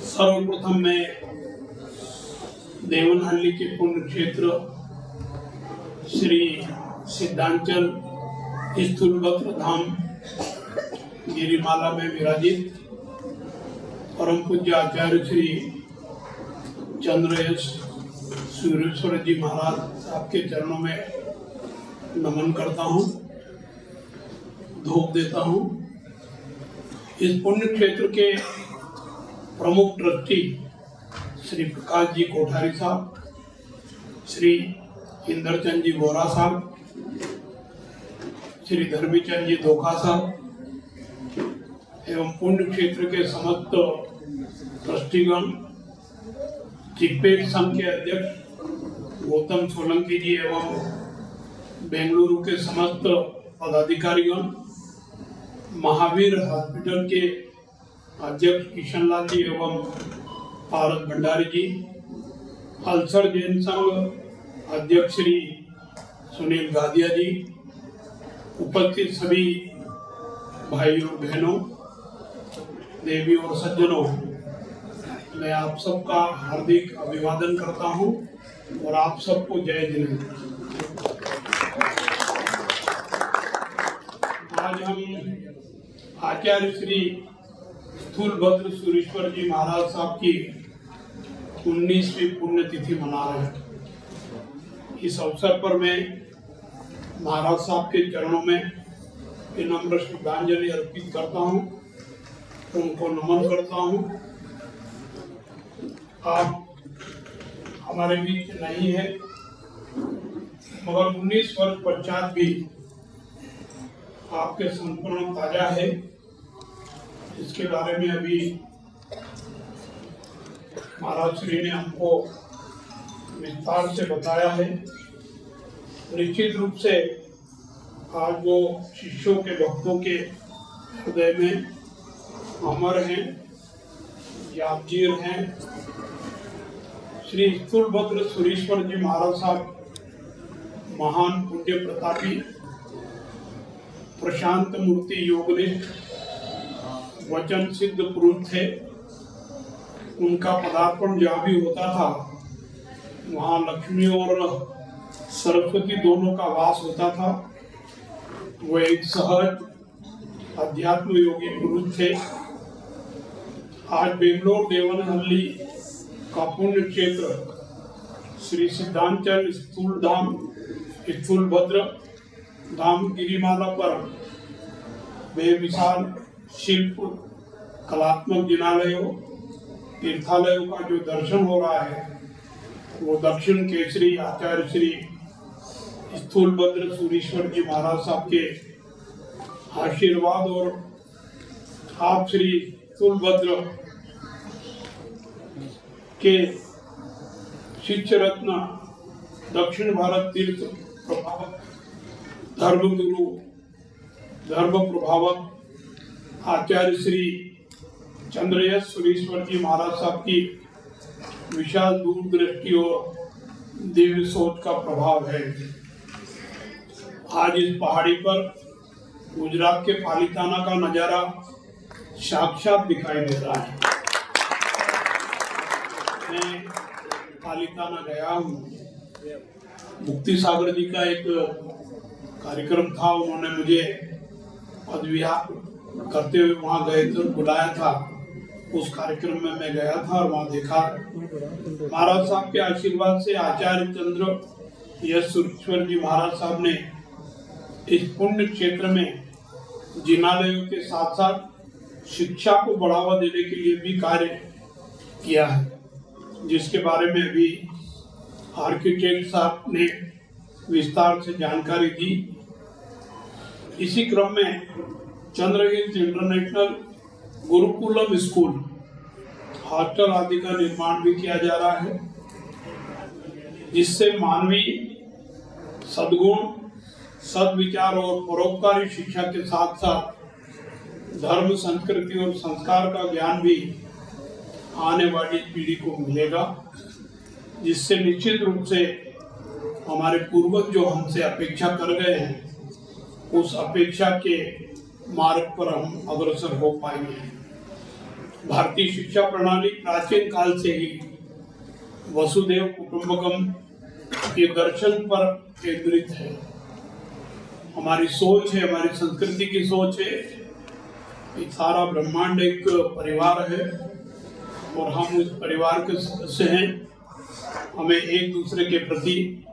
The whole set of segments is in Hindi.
सर्वप्रथम मैं देवनहल्ली के पुण्य क्षेत्र श्री सिद्धांचल स्थूलभद्र धाम गिरिमाला में विराजित परम पूज्य आचार्य श्री चंद्रयश सूर्येश्वर जी महाराज साहब के चरणों में नमन करता हूँ, धूप देता हूँ। इस पुण्य क्षेत्र के प्रमुख ट्रस्टी श्री प्रकाश जी कोठारी साहब, श्री इंद्रचंद जी बोरा साहब, श्री धर्मीचंद जी धोखा साहब एवं पुण्य क्षेत्र के समस्त ट्रस्टीगण, चिकपेट संघ के अध्यक्ष गौतम सोलंकी जी एवं बेंगलुरु के समस्त पदाधिकारीगण, महावीर हॉस्पिटल के अध्यक्ष किशनलाल जी एवं पारस भंडारी जी, अल्सर जैन संघ अध्यक्ष श्री सुनील गादिया जी, उपस्थित सभी भाइयों बहनों, देवी और सज्जनों, मैं आप सबका हार्दिक अभिवादन करता हूं और आप सबको जय जिनेन्द्र। आज हम आचार्य श्री स्थूलभद्र सूर्येश्वर जी महाराज साहब की 19वीं पुण्यतिथि मना रहे हैं। इस अवसर पर मैं महाराज साहब के चरणों में विनम्र श्रद्धांजलि अर्पित करता हूं, उनको नमन करता हूं। आप हमारे बीच नहीं है, मगर 19 वर्ष पश्चात भी आपके संपूर्ण ताजा है, इसके बारे में अभी महाराज श्री ने हमको विस्तार से बताया है। निश्चित रूप से आज वो शिष्यों के भक्तों के हृदय में अमर हैं, यादगीर हैं। श्री स्थूलभद्र सूर्येश्वर जी महाराज साहब महान पुण्य प्रतापी, प्रशांत मूर्ति योगनिष्ठ, वचन सिद्ध पुरुष थे। उनका पदार्पण जहाँ भी होता था वहाँ लक्ष्मी और सरस्वती दोनों का वास होता था। वो एक सहज अध्यात्म योगी पुरुष थे। आज बेंगलोर देवनहल्ली का पुण्य क्षेत्र श्री सिद्धांचल स्थूलभद्र धाम गिरिमाला पर बेमिसाल शिल्प, कलात्मक जिनालयों, तीर्थालयों का जो दर्शन हो रहा है, वो दक्षिण केसरी आचार्य श्री स्थूलभद्र सूर्येश्वर जी महाराज साहब के आशीर्वाद और आप श्री स्थूलभद्र के शिष्य रत्न, दक्षिण भारत तीर्थ प्रभावक, धर्मगुरु, धर्म प्रभावक आचार्य श्री चंद्रयश सूर्येश्वर जी महाराज साहब की विशाल दूरदृष्टि और दिव्य सोच का प्रभाव है। आज इस पहाड़ी पर गुजरात के पालिताना का नजारा साक्षात दिखाई दे रहा है। मैं पालिताना गया हूँ, मुक्ति सागर जी का एक कार्यक्रम था, उन्होंने मुझे पदविहार करते हुए वहाँ गए थे, बुलाया था। उस कार्यक्रम में मैं गया था और वहाँ देखा महाराज साहब के आशीर्वाद से आचार्य चंद्र यश सूर्येश्वर जी महाराज साहब ने इस पुण्य क्षेत्र में जिनालयों के साथ साथ शिक्षा को बढ़ावा देने के लिए भी कार्य किया है, जिसके बारे में अभी आर्किटेक्ट साहब ने विस्तार से जानकारी दी। इसी क्रम में चंद्रहिल्स इंटरनेशनल गुरुकुलम स्कूल, हॉस्टल आदि का निर्माण भी किया जा रहा है, जिससे मानवीय सद्गुण, सद्विचार और परोपकारी शिक्षा के साथ साथ धर्म, संस्कृति और संस्कार का ज्ञान भी आने वाली पीढ़ी को मिलेगा, जिससे निश्चित रूप से हमारे पूर्वज जो हमसे अपेक्षा कर गए हैं, उस अपेक्षा के मार्ग पर हम अग्रसर हो पाएंगे। भारतीय शिक्षा प्रणाली प्राचीन काल से ही वसुधैव कुटुंबकम के दर्शन पर केंद्रित है। हमारी सोच है, हमारी संस्कृति की सोच है कि सारा ब्रह्मांड एक परिवार है और हम उस परिवार के सदस्य हैं। हमें एक दूसरे के प्रति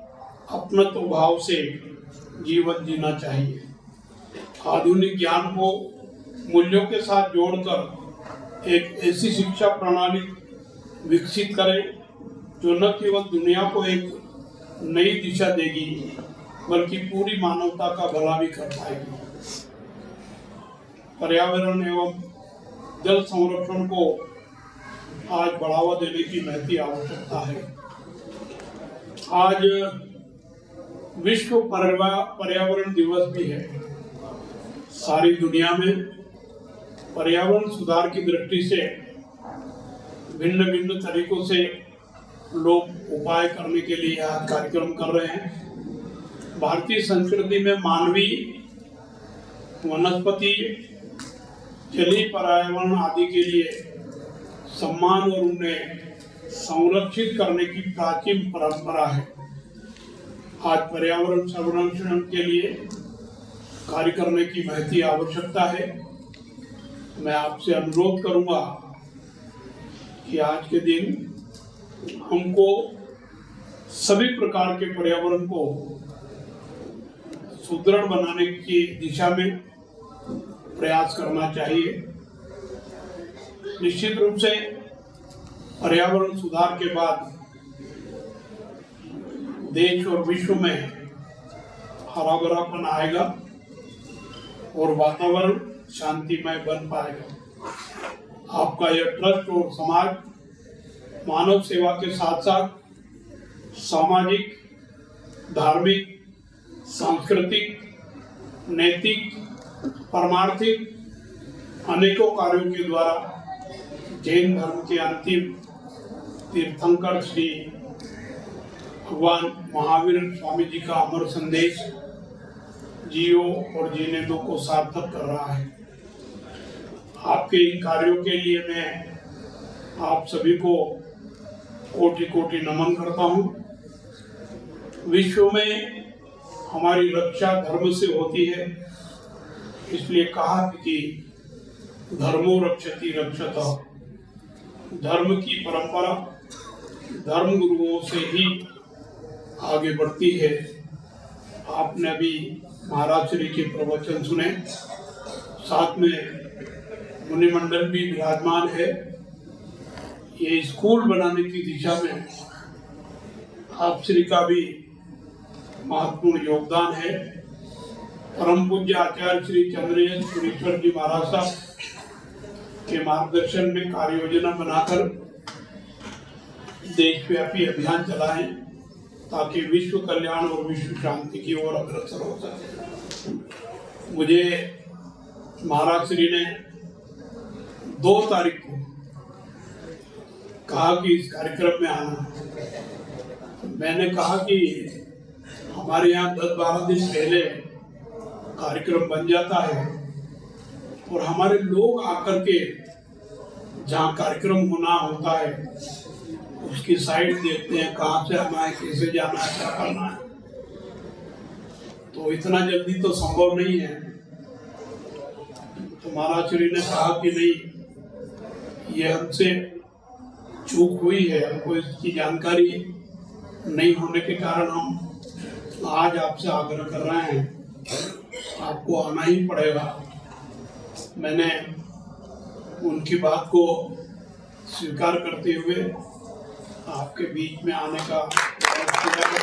अपनत्व भाव से जीवन जीना चाहिए। आधुनिक ज्ञान को मूल्यों के साथ जोड़कर एक ऐसी शिक्षा प्रणाली विकसित करें जो न केवल दुनिया को एक नई दिशा देगी बल्कि पूरी मानवता का भला भी कर पाएगी। पर्यावरण एवं जल संरक्षण को आज बढ़ावा देने की महती आवश्यकता है। आज विश्व पर्यावरण दिवस भी है। सारी दुनिया में पर्यावरण सुधार की दृष्टि से भिन्न भिन्न तरीकों से लोग उपाय करने के लिए आज कार्यक्रम कर रहे हैं। भारतीय संस्कृति में मानवीय, वनस्पति, जलीय पर्यावरण आदि के लिए सम्मान और उन्हें संरक्षित करने की प्राचीन परंपरा है। आज पर्यावरण संरक्षण के लिए कार्य करने की महती आवश्यकता है। मैं आपसे अनुरोध करूंगा कि आज के दिन हमको सभी प्रकार के पर्यावरण को सुदृढ़ बनाने की दिशा में प्रयास करना चाहिए। निश्चित रूप से पर्यावरण सुधार के बाद देश और विश्व में हरा भरापन आएगा और वातावरण शांतिमय बन पाएगा। आपका यह ट्रस्ट और समाज मानव सेवा के साथ साथ सामाजिक, धार्मिक, सांस्कृतिक, नैतिक, परमार्थिक अनेकों कार्यों के द्वारा जैन धर्म के अंतिम तीर्थंकर श्री भगवान महावीर स्वामी जी का अमर संदेश जियो और जीने दो को सार्थक कर रहा है। आपके इन कार्यों के लिए मैं आप सभी को कोटि कोटि नमन करता हूँ। विश्व में हमारी रक्षा धर्म से होती है, इसलिए कहा कि धर्मो रक्षति रक्षतः। धर्म की परंपरा धर्म गुरुओं से ही आगे बढ़ती है। आपने अभी महाराज श्री के प्रवचन सुने, साथ में मुनिमंडल भी विराजमान है। ये स्कूल बनाने की दिशा में आप श्री का भी महत्वपूर्ण योगदान है। परम पूज्य आचार्य श्री चंद्रयन सुरेश्वर जी महाराज साहब के मार्गदर्शन में कार्य योजना बनाकर देशव्यापी अभियान चलाएं ताकि विश्व कल्याण और विश्व शांति की ओर अग्रसर हो सके। मुझे महाराज श्री ने 2 तारीख को कहा कि इस कार्यक्रम में आना। मैंने कहा कि हमारे यहाँ 10-12 दिन पहले कार्यक्रम बन जाता है और हमारे लोग आकर के जहाँ कार्यक्रम होना होता है उसकी साइड देखते हैं, कहाँ से आना है, कैसे जाना है, क्या करना है। तो इतना जल्दी तो संभव नहीं है। तो महाराज श्री ने कहा कि नहीं, ये हमसे चूक हुई है, हमको इसकी जानकारी नहीं होने के कारण हम आज आपसे आग्रह कर रहे हैं, आपको आना ही पड़ेगा। मैंने उनकी बात को स्वीकार करते हुए आपके बीच में आने का प्रयास किया है।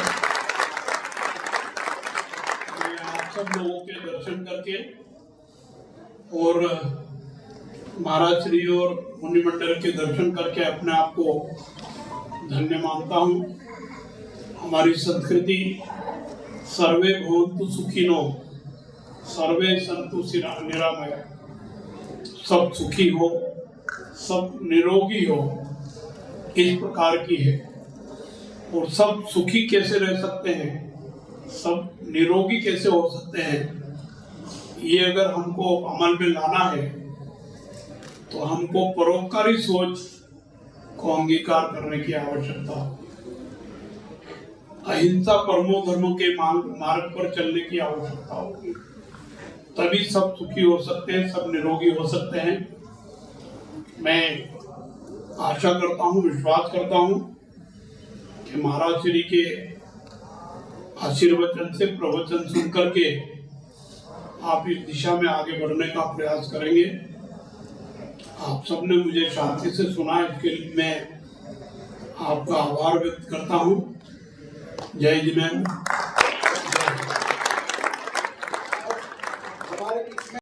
मैं आप सब लोगों के दर्शन करके और महाराज श्री और मुनिमंडल के दर्शन करके अपने आप को धन्य मानता हूँ। हमारी संस्कृति सर्वे भवन्तु सुखिनो सर्वे सन्तु निरामय, सब सुखी हो, सब निरोगी हो, इस प्रकार की है। और सब सुखी कैसे रह सकते हैं, सब निरोगी कैसे हो सकते हैं, ये अगर हमको अमल में लाना है तो हमको परोपकारी सोच को अंगीकार करने की आवश्यकता, अहिंसा परमो धर्म के मार्ग पर चलने की आवश्यकता होगी। तभी सब सुखी हो सकते हैं, सब निरोगी हो सकते हैं। मैं आशा करता हूँ, विश्वास करता हूँ कि महाराज श्री के आशीर्वचन से प्रवचन सुन करके आप इस दिशा में आगे बढ़ने का प्रयास करेंगे। आप सबने मुझे शांति से सुना, इसके लिए मैं आपका आभार व्यक्त करता हूँ। जय जिनेन्द्र।